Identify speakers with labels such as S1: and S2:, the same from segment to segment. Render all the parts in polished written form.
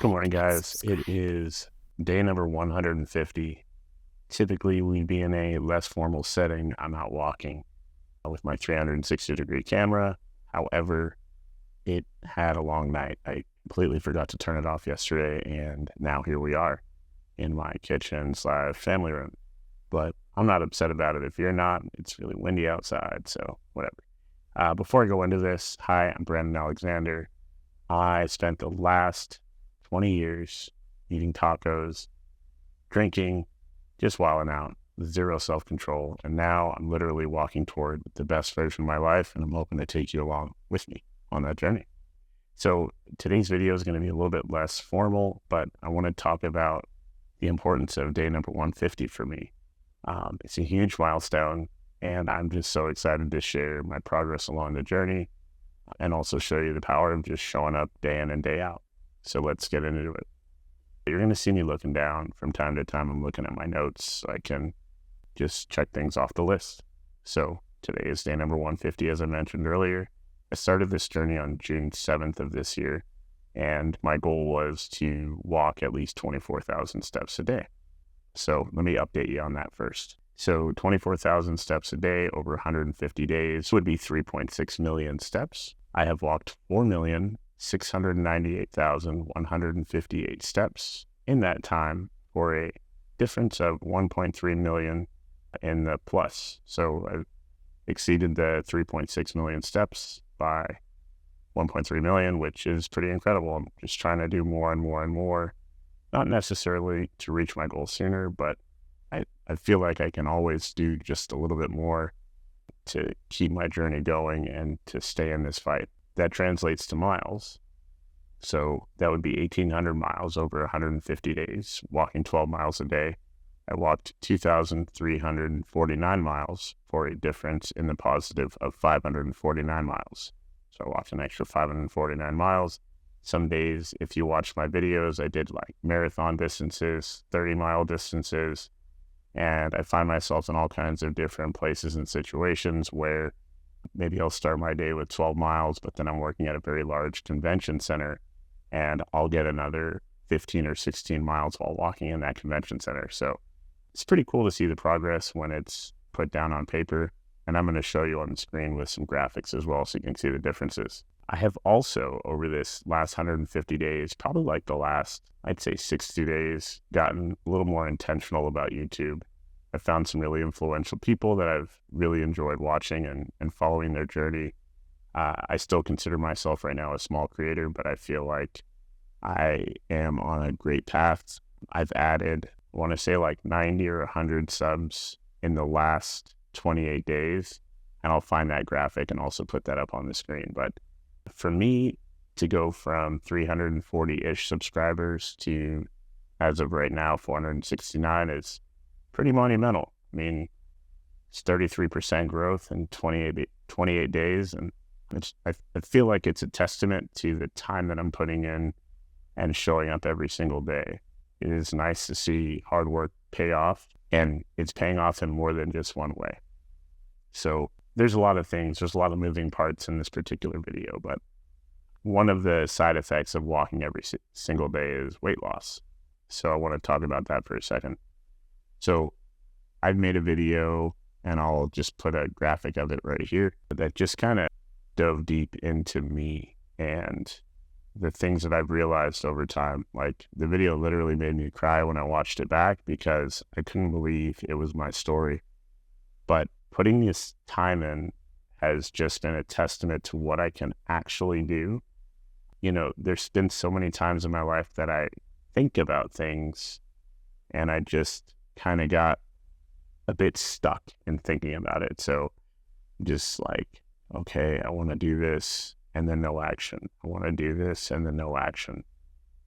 S1: Good morning, guys. It is day number 150. Typically, we'd be in a less formal setting. I'm out walking with my 360-degree camera. However, it had a long night. I completely forgot to turn it off yesterday, and now here we are in my kitchen/family room. But I'm not upset about it. If you're not, it's really windy outside, so whatever. Before I go into this, hi, I'm Brandon Alexander. I spent the last 20 years eating tacos, drinking, just wilding out, zero self-control. And now I'm literally walking toward the best version of my life, and I'm hoping to take you along with me on that journey. So today's video is going to be a little bit less formal, but I want to talk about the importance of day number 150 for me. It's a huge milestone, and I'm just so excited to share my progress along the journey and also show you the power of just showing up day in and day out. So let's get into it. You're going to see me looking down from time to time. I'm looking at my notes so I can just check things off the list. So today is day number 150, as I mentioned earlier. I started this journey on June 7th of this year, and my goal was to walk at least 24,000 steps a day. So let me update you on that first. So 24,000 steps a day over 150 days would be 3.6 million steps. I have walked 4,698,158 steps in that time for a difference of 1.3 million in the plus. So I've exceeded the 3.6 million steps by 1.3 million, which is pretty incredible. I'm just trying to do more and more and more, not necessarily to reach my goal sooner, but I feel like I can always do just a little bit more to keep my journey going and to stay in this fight. That translates to miles. So that would be 1,800 miles over 150 days, walking 12 miles a day. I walked 2,349 miles for a difference in the positive of 549 miles. So I walked an extra 549 miles. Some days, if you watch my videos, I did like marathon distances, 30-mile distances, and I find myself in all kinds of different places and situations where maybe I'll start my day with 12 miles, but then I'm working at a very large convention center, and I'll get another 15 or 16 miles while walking in that convention center. So it's pretty cool to see the progress when it's put down on paper, and I'm going to show you on the screen with some graphics as well so you can see the differences. I have also, over this last 150 days, probably like the last, I'd say 60 days, gotten a little more intentional about YouTube. I found some really influential people that I've really enjoyed watching and following their journey. I still consider myself right now a small creator, but I feel like I am on a great path. I've added, I want to say like 90 or 100 subs in the last 28 days, and I'll find that graphic and also put that up on the screen. But for me to go from 340-ish subscribers to, as of right now, 469 is pretty monumental. I mean, it's 33% growth in 28 days. And I feel like it's a testament to the time that I'm putting in and showing up every single day. It is nice to see hard work pay off, and it's paying off in more than just one way. So there's a lot of things, there's a lot of moving parts in this particular video, but one of the side effects of walking every single day is weight loss. So I want to talk about that for a second. So I've made a video, and I'll just put a graphic of it right here, that just kind of dove deep into me and the things that I've realized over time. Like, the video literally made me cry when I watched it back because I couldn't believe it was my story. But putting this time in has just been a testament to what I can actually do. You know, there's been so many times in my life that I think about things and I just kind of got a bit stuck in thinking about it. So just like, okay, I want to do this and then no action. I want to do this and then no action.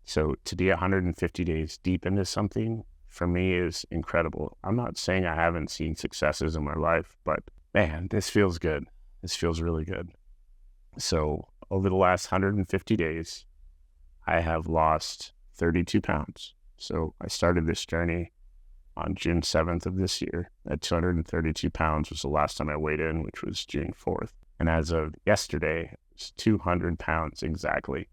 S1: So to be 150 days deep into something, for me, is incredible. I'm not saying I haven't seen successes in my life, but man, this feels good. This feels really good. So over the last 150 days, I have lost 32 pounds. So I started this journey on June 7th of this year at 232 pounds was the last time I weighed in, which was June 4th. And as of yesterday, it's 200 pounds exactly.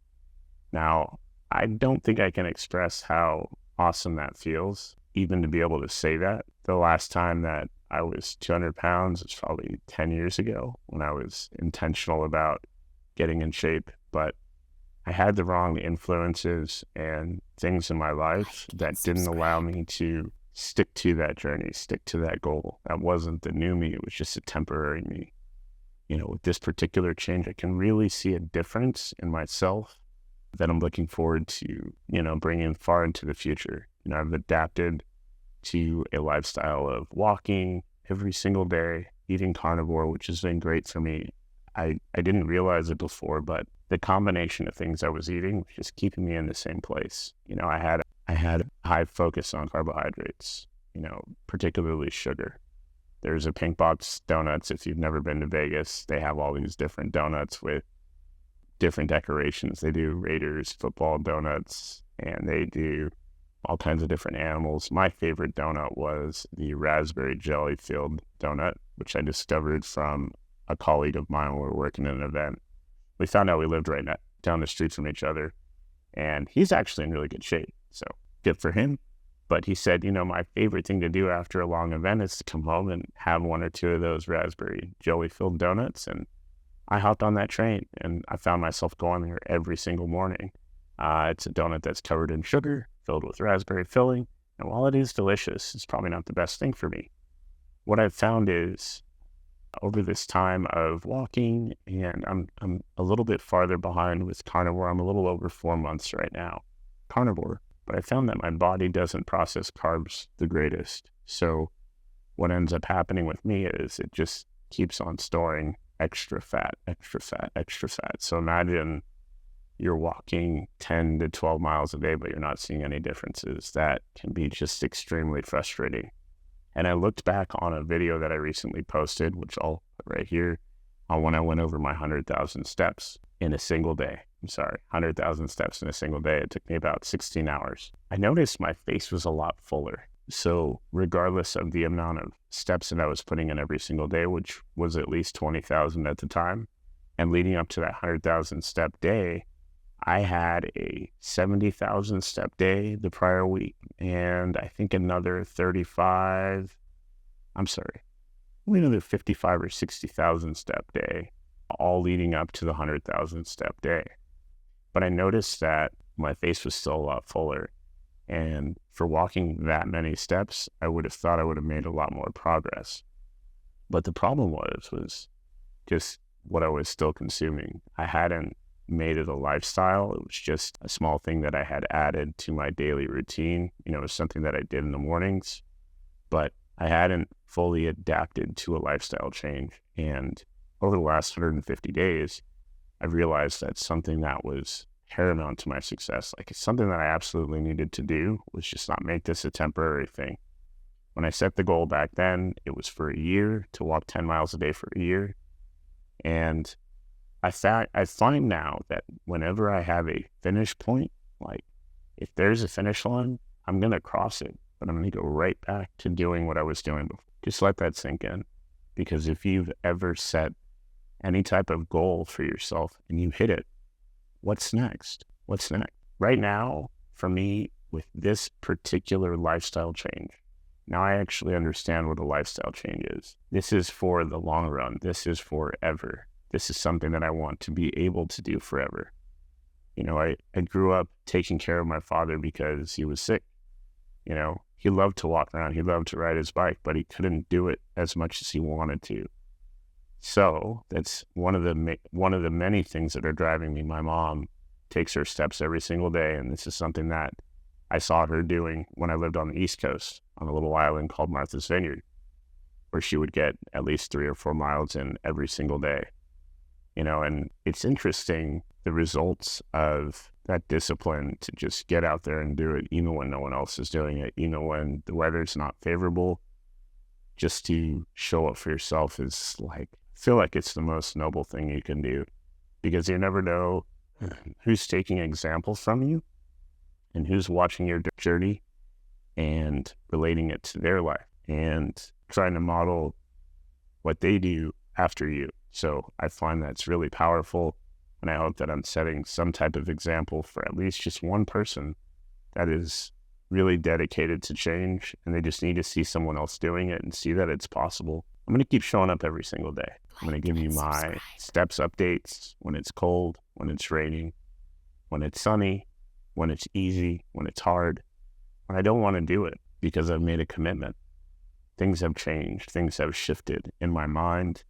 S1: Now, I don't think I can express how awesome that feels, even to be able to say that. The last time that I was 200 pounds was probably 10 years ago when I was intentional about getting in shape, but I had the wrong influences and things in my life that didn't allow me to stick to that journey, stick to that goal. That wasn't the new me. It was just a temporary me. With this particular change, I can really see a difference in myself that I'm looking forward to, bringing far into the future. I've adapted to a lifestyle of walking every single day, eating carnivore, which has been great for me. I didn't realize it before, but the combination of things I was eating was just keeping me in the same place. I had high focus on carbohydrates, particularly sugar. There's a Pink Box Donuts. If you've never been to Vegas, they have all these different donuts with different decorations. They do Raiders football donuts, and they do all kinds of different animals. My favorite donut was the raspberry jelly filled donut, which I discovered from a colleague of mine when we were working at an event. We found out we lived right down the street from each other, and he's actually in really good shape, so good for him. But he said, my favorite thing to do after a long event is to come home and have one or two of those raspberry jelly-filled donuts. And I hopped on that train, and I found myself going there every single morning. It's a donut that's covered in sugar, filled with raspberry filling. And while it is delicious, it's probably not the best thing for me. What I've found is over this time of walking, and I'm a little bit farther behind with carnivore. I'm a little over 4 months right now, carnivore. But I found that my body doesn't process carbs the greatest. So what ends up happening with me is it just keeps on storing extra fat, extra fat, extra fat. So imagine you're walking 10 to 12 miles a day, but you're not seeing any differences. That can be just extremely frustrating. And I looked back on a video that I recently posted, which I'll put right here, on when I went over my 100,000 steps in a single day. 100,000 steps in a single day. It took me about 16 hours. I noticed my face was a lot fuller. So regardless of the amount of steps that I was putting in every single day, which was at least 20,000 at the time, and leading up to that 100,000 step day, I had a 70,000 step day the prior week, and I think another 55 or 60,000 step day, all leading up to the 100,000 step day. But I noticed that my face was still a lot fuller. And for walking that many steps, I would have thought I would have made a lot more progress. But the problem was just what I was still consuming. I hadn't made it a lifestyle. It was just a small thing that I had added to my daily routine. It was something that I did in the mornings, but I hadn't fully adapted to a lifestyle change. And over the last 150 days, I realized that something that was paramount to my success, like it's something that I absolutely needed to do, was just not make this a temporary thing. When I set the goal back then, it was for a year to walk 10 miles a day for a year. And I find now that whenever I have a finish point, like if there's a finish line, I'm going to cross it, but I'm going to go right back to doing what I was doing before. Just let that sink in. Because if you've ever set any type of goal for yourself and you hit it, what's next? What's next? Right now, for me, with this particular lifestyle change, now I actually understand what a lifestyle change is. This is for the long run. This is forever. This is something that I want to be able to do forever. I grew up taking care of my father because he was sick. He loved to walk around. He loved to ride his bike, but he couldn't do it as much as he wanted to. So that's one of the many things that are driving me. My mom takes her steps every single day, and this is something that I saw her doing when I lived on the East Coast on a little island called Martha's Vineyard, where she would get at least 3 or 4 miles in every single day. And it's interesting the results of that discipline to just get out there and do it, even when no one else is doing it, when the weather's not favorable. Just to show up for yourself is I feel like it's the most noble thing you can do, because you never know who's taking example from you and who's watching your journey and relating it to their life and trying to model what they do after you. So I find that's really powerful. And I hope that I'm setting some type of example for at least just one person that is really dedicated to change, and they just need to see someone else doing it and see that it's possible. I'm going to keep showing up every single day. I'm going to give you my steps updates when it's cold, when it's raining, when it's sunny, when it's easy, when it's hard, when I don't want to do it because I've made a commitment. Things have changed. Things have shifted in my mind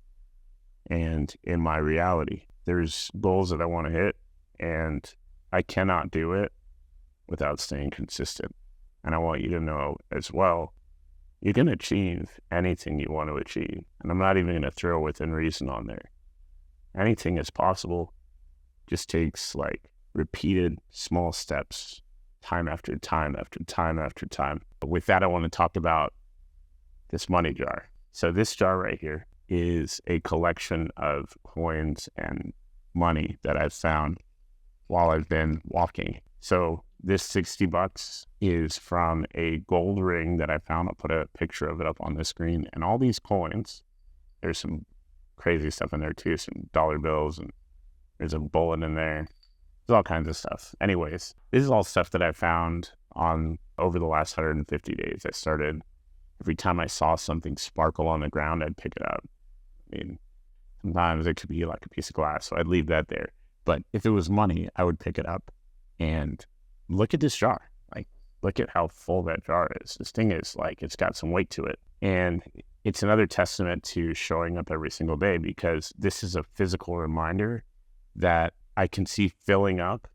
S1: and in my reality. There's goals that I want to hit, and I cannot do it without staying consistent. And I want you to know as well, you can achieve anything you want to achieve. And I'm not even going to throw within reason on there. Anything is possible. Just takes like repeated small steps, time after time after time after time. But with that, I want to talk about this money jar. So this jar right here is a collection of coins and money that I've found while I've been walking. So this $60 is from a gold ring that I found. I'll put a picture of it up on the screen. And all these coins, there's some crazy stuff in there too, some dollar bills, and there's a bullet in there. There's all kinds of stuff. Anyways, this is all stuff that I found on over the last 150 days. I started, every time I saw something sparkle on the ground, I'd pick it up. I mean, sometimes it could be like a piece of glass, so I'd leave that there. But if it was money, I would pick it up and look at this jar. Like, look at how full that jar is. This thing is like, it's got some weight to it. And it's another testament to showing up every single day, because this is a physical reminder that I can see filling up,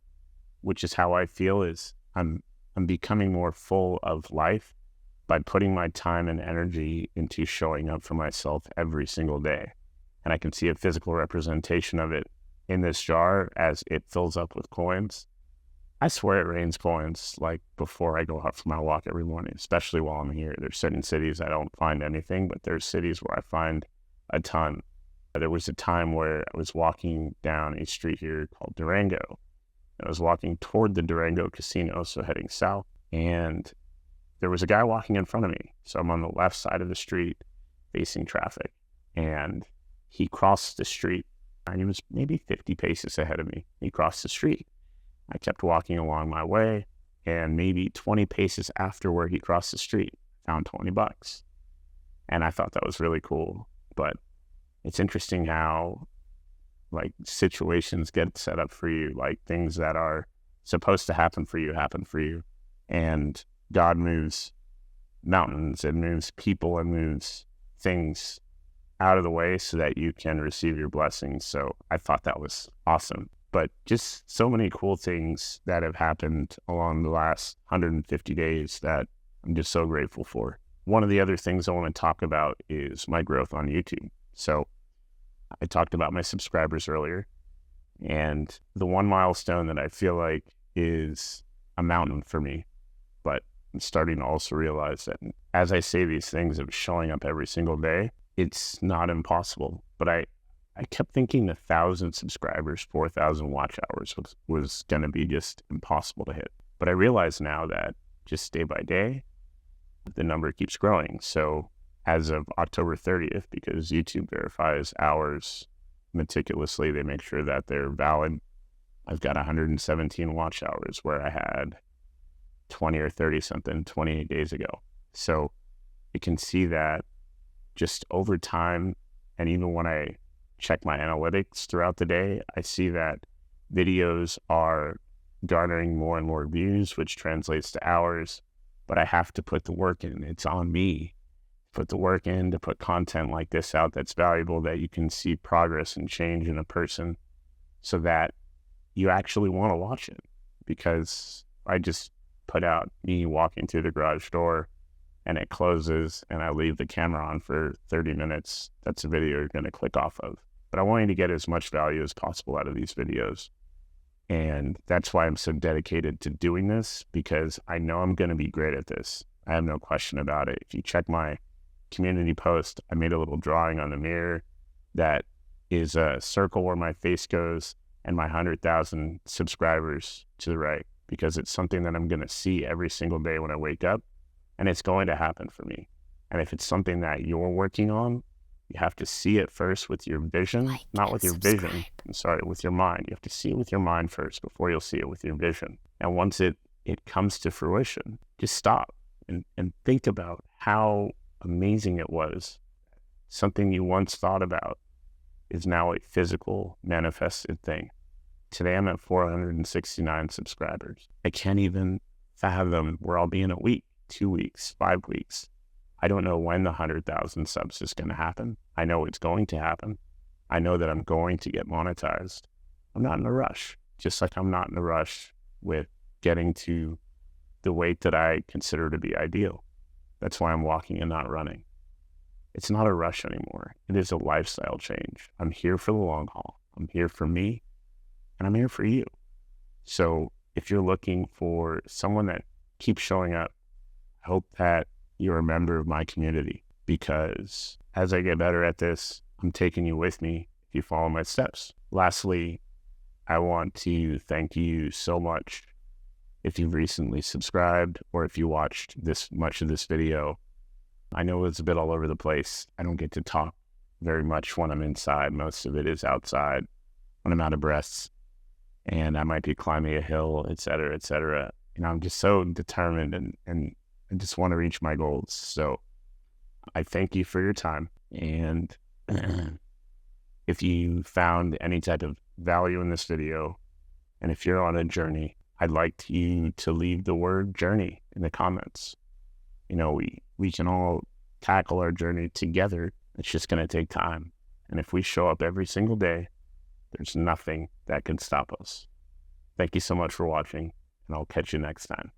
S1: which is how I feel is I'm becoming more full of life by putting my time and energy into showing up for myself every single day. And I can see a physical representation of it in this jar as it fills up with coins. I swear it rains coins like before I go out for my walk every morning, especially while I'm here. There's certain cities I don't find anything, but there's cities where I find a ton. There was a time where I was walking down a street here called Durango. I was walking toward the Durango casino, so heading south, and there was a guy walking in front of me. So I'm on the left side of the street facing traffic, and he crossed the street, and he was maybe 50 paces ahead of me. He crossed the street. I kept walking along my way, and maybe 20 paces after where he crossed the street, found $20. And I thought that was really cool. But it's interesting how like situations get set up for you, like things that are supposed to happen for you happen for you. And God moves mountains and moves people and moves things out of the way so that you can receive your blessings. So I thought that was awesome. But just so many cool things that have happened along the last 150 days that I'm just so grateful for. One of the other things I want to talk about is my growth on YouTube. So I talked about my subscribers earlier, and the one milestone that I feel like is a mountain for me, but I'm starting to also realize that as I say these things of showing up every single day, it's not impossible. But I kept thinking 1,000 subscribers, 4,000 watch hours was going to be just impossible to hit. But I realize now that just day by day, the number keeps growing. So as of October 30th, because YouTube verifies hours meticulously, they make sure that they're valid. I've got 117 watch hours where I had 20 or 30 something 28 days ago. So you can see that just over time, and even when I check my analytics throughout the day, I see that videos are garnering more and more views, which translates to hours, but I have to put the work in. It's on me. Put the work in to put content like this out that's valuable, that you can see progress and change in a person so that you actually want to watch it. Because I just put out me walking through the garage door and it closes and I leave the camera on for 30 minutes. That's a video you're going to click off of. But I want you to get as much value as possible out of these videos. And that's why I'm so dedicated to doing this, because I know I'm going to be great at this. I have no question about it. If you check my community post, I made a little drawing on the mirror that is a circle where my face goes and my 100,000 subscribers to the right, because it's something that I'm going to see every single day when I wake up, and it's going to happen for me. And if it's something that you're working on, You have to see it first with your vision, not with your vision. I'm sorry, with your mind. You have to see it with your mind first before you'll see it with your vision. And once it comes to fruition, just stop and think about how amazing it was. Something you once thought about is now a physical, manifested thing. Today I'm at 469 subscribers. I can't even fathom where I'll be in a week, 2 weeks, 5 weeks. I don't know when the 100,000 subs is going to happen. I know it's going to happen. I know that I'm going to get monetized. I'm not in a rush, just like I'm not in a rush with getting to the weight that I consider to be ideal. That's why I'm walking and not running. It's not a rush anymore. It is a lifestyle change. I'm here for the long haul. I'm here for me, and I'm here for you. So if you're looking for someone that keeps showing up, I hope that you're a member of my community, because as I get better at this, I'm taking you with me if you follow my steps. Lastly, I want to thank you so much if you've recently subscribed or if you watched this much of this video. I know it's a bit all over the place. I don't get to talk very much when I'm inside. Most of it is outside when I'm out of breath and I might be climbing a hill, et cetera, et cetera. You know, I'm just so determined and I just want to reach my goals. So I thank you for your time. And if you found any type of value in this video, and if you're on a journey, I'd like you to leave the word journey in the comments. You know, we can all tackle our journey together. It's just going to take time. And if we show up every single day, there's nothing that can stop us. Thank you so much for watching, and I'll catch you next time.